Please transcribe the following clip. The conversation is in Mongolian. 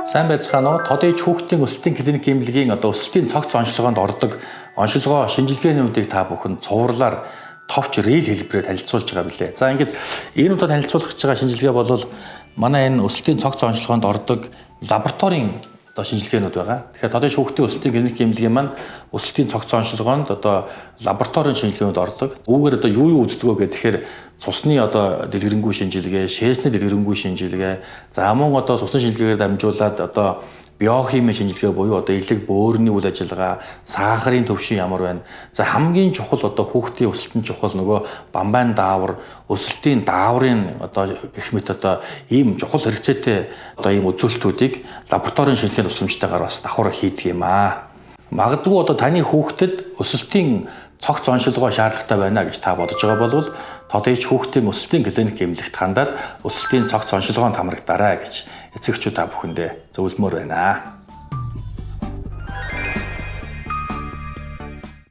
Сайн байцгаана уу? Тодыг хүүхдийн өсөлтийн клиник эмнэлгийн өсөлтийн цогц онцлогоонд ордог онцлогоо шинжилгээнүүдийг та бүхэн цувралаар товч рил хэлбэрээр танилцуулж байгаа билээ. За ингээд энэ удаа танилцуулах гэж байгаа шинжилгээ бол манай энэ өсөлтийн цогц онцлогоонд ордог лабораторийн шинжилгээнүүд байгаа. Тэгэхээр тодыг хүүхдийн өсөлтийн клиник эмнэлгийн маань өсөлтийн цогц онцлогоонд лабораторийн шинжилгээнүүд ордог. Үүгээр юу үздэг вэ гэхээр цусны дэлгэрэнгүй шинжилгээ, шээсний дэлгэрэнгүй шинжилгээ, за мөн цусны шинжилгээгээр дамжуулаад биохимийн шинжилгээ буюу элэг бөөрийн үйл ажиллагаа, сахарын төвшин ямар байна. За хамгийн чухал хүүхдийн өсөлтөнд чухал нөгөө бамбайн даавар, өсөлтийн дааврын гэх мэт ийм чухал хэрэгцээтэй ийм үзүүлэлтүүдийг лабораторийн шинжилгээний тусламжтайгаар бас давхар хийдэг юм аа. Магадгүй таны хүүхдэд өсөлтийн цогц онцлогоо шаардлагатай байна гэж та бодож байгаа бол тодыг хүүхдийн өсөлтийн клиник эмнэлэгт хандаад өсөлтийн цогц онцлогоонд хамрагдаарай гэж эцэгчүүд та бүхэндээ зөвлөмөр байна.